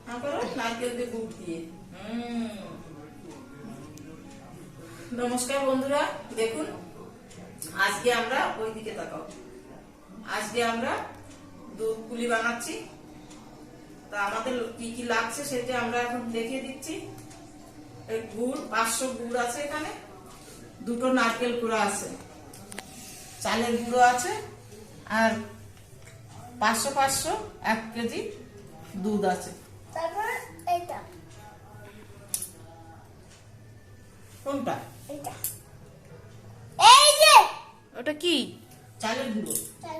নারকেল দিয়ে গুড় দিয়ে। নমস্কার বন্ধুরা, দেখুন আজকে আমরা ওইদিকে তাকাও। আজকে আমরা দুধ পুলি বানাচ্ছি। তা আমাদের কি কি লাগছে সেটা আমরা এখন দেখিয়ে দিচ্ছি। এই গুড় 500 গুড় আছে, এখানে দুটো নারকেল কুড়া আছে, চালের গুঁড়ো আছে, আর 500 1 কেজি দুধ আছে। তারপর এটা কোনটা? এটা এই যে ওটা কি? চালের গুঁড়ো। চাল।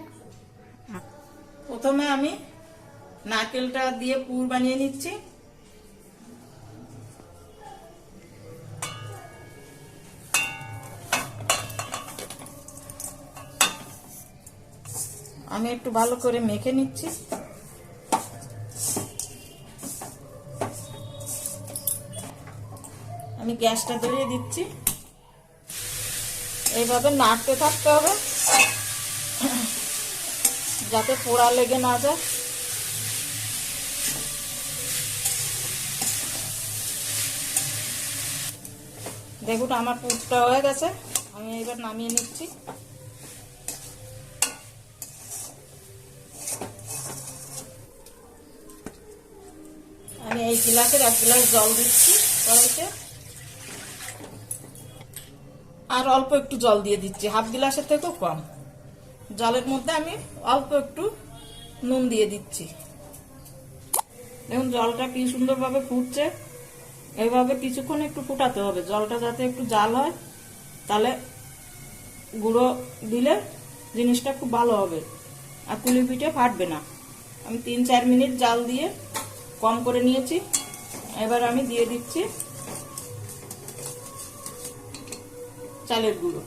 প্রথমে আমি নারকেলটা দিয়ে পুর বানিয়ে নিচ্ছি। আমি একটু ভালো করে মেখে নিচ্ছি। আমি গ্যাসটা ধরিয়ে দিচ্ছি। এইভাবে নাড়তে থাকতে হবে যাতে পোড়া লেগে না যায়। দেখুন আমার পুরটা হয়ে গেছে, আমি এবার নামিয়ে নিচ্ছি। আমি এই গ্লাসের 1 গ্লাস জল দিচ্ছি কড়াইতে, আর অল্প একটু জল দিয়ে দিচ্ছি, হাফ গ্লাসের থেকেও কম। জলের মধ্যে আমি অল্প একটু নুন দিয়ে দিচ্ছি। দেখুন জলটা কি সুন্দরভাবে ফুটছে। এইভাবে কিছুক্ষণ একটু ফুটাতে হবে, জলটা যাতে একটু জাল হয়, তাহলে গুঁড়ো দিলে জিনিসটা খুব ভালো হবে আর পুলি পিঠে ফাটবে না। আমি 3-4 মিনিট জাল দিয়ে কম করে নিয়েছি। এবার আমি দিয়ে দিচ্ছি চালের গুঁড়ো।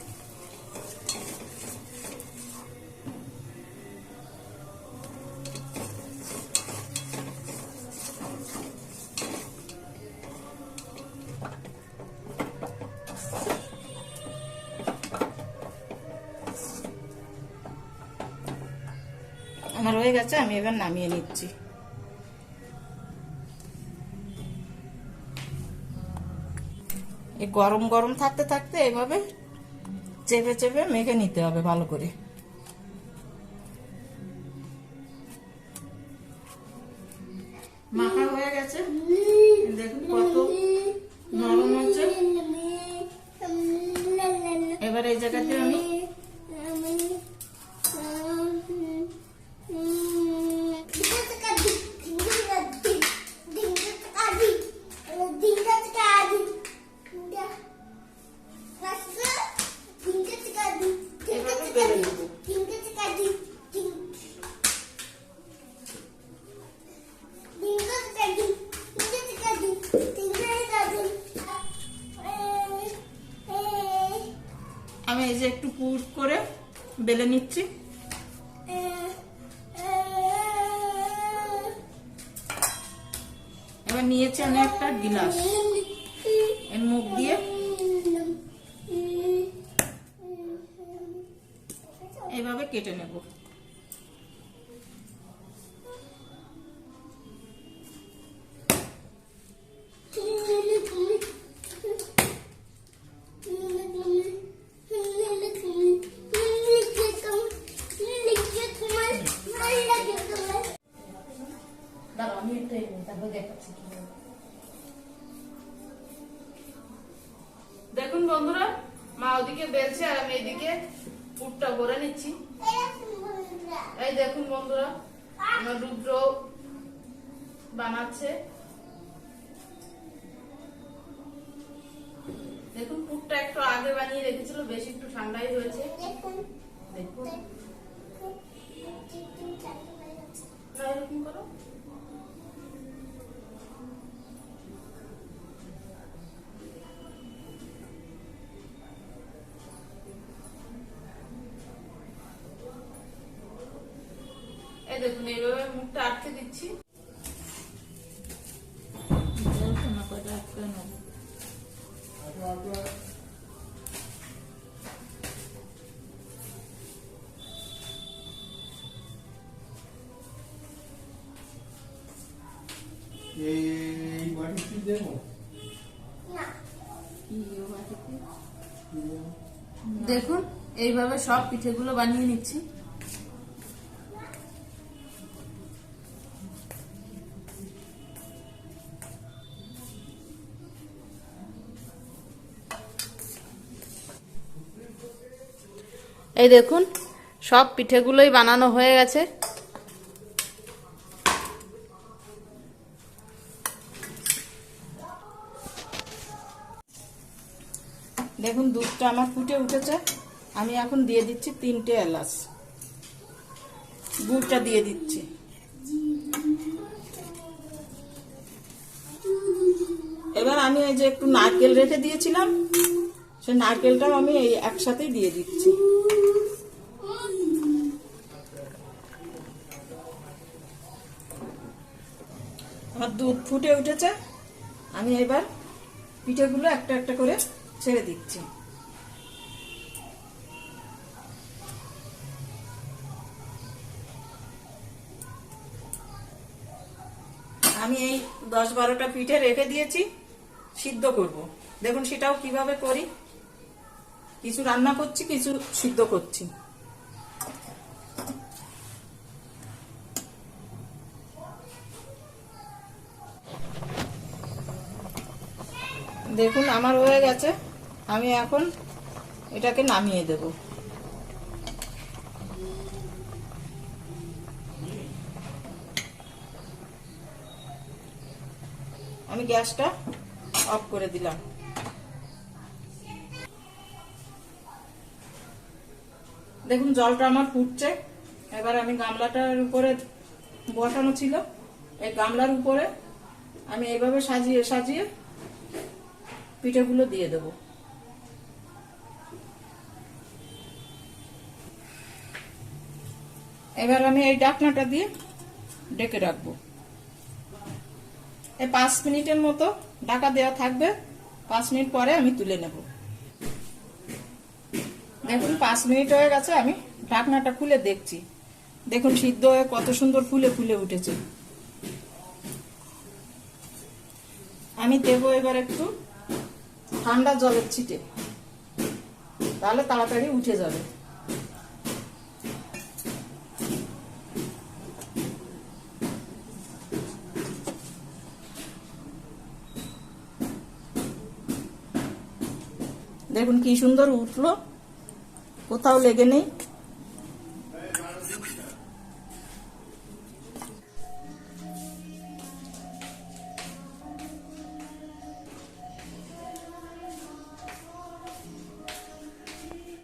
আমার হয়ে গেছে, আমি এবার নামিয়ে নিচ্ছি। এই গরম গরম থাকতে থাকতে এভাবে চেপে চেপে মেখে নিতে হবে ভালো করে। মাখা হয়ে গেছে, দেখুন কত নরম হচ্ছে। এবার এই জায়গাতে আমি আমি এই যে একটু পুর করে বেলে নিচ্ছি। এবার নিয়েছি আমি একটা গিলাস, এর মুখ দিয়ে এইভাবে কেটে নেব। দেখুন বন্ধুরা, মা ওদিকে বেলছে আর আমি এদিকে পুরটা ভরে নিচ্ছি। এই দেখুন বন্ধুরা, আমার রুদ্র বানাচ্ছে। দেখুন পুরটা একটু আগে বানিয়ে রেখেছিল, বেশি একটু ঠান্ডাই হয়েছে। দেখুন এরকম করো। এই দেখুন এইভাবে মুখটা আটকে দিচ্ছি। এই বাটিতে দেবো। না দেখুন এইভাবে সব পিঠেগুলো বানিয়ে নিচ্ছি। এই দেখুন সব পিঠেগুলোই বানানো হয়ে গেছে। দেখুন দুধটা আমার ফুটে উঠেছে। আমি এখন দিয়ে দিচ্ছি 3টে এলাচ, গুড়টা দিয়ে দিচ্ছি। এবার আমি এই যে একটু নারকেল রেখে দিয়েছিলাম, সেই নারকেলটাও আমি এই একসাথেই দিয়ে দিচ্ছি। আমার দুধ ফুটে উঠেছে, আমি এবার পিঠেগুলো একটা একটা করে ছেড়ে দিচ্ছি। আমি এই 10-12টা পিঠে রেখে দিয়েছি সিদ্ধ করব। দেখুন সেটাও কিভাবে করি, কিছু রান্না করছি কিছু সিদ্ধ করছি। দেখুন আমার হয়ে গেছে, আমি এখন এটাকে নামিয়ে দেব। আমি গ্যাসটা অফ করে দিলাম। দেখুন জলটা আমার ফুটছে। এবার আমি গামলাটার উপরে বসানো ছিল, এই গামলার উপরে আমি এইভাবে সাজিয়ে সাজিয়ে পিঠেগুলো দিয়ে দেব। এবার আমি এই ঢাকনাটা দিয়ে ঢেকে রাখবো। এই 5 মিনিটের মতো ঢাকা দেওয়া থাকবে। 5 মিনিট পরে আমি তুলে নেব। দেখুন 5 মিনিট হয়ে গেছে, আমি ঢাকনাটা খুলে দেখছি। দেখুন সিদ্ধ হয়ে কত সুন্দর ফুলে ফুলে উঠেছে। আমি দেবো এবার একটু ঠান্ডা জলের ছিটে, তাহলে তাড়াতাড়ি উঠে যাবে। দেখুন কি সুন্দর উঠলো, কোথাও লেগে নেই।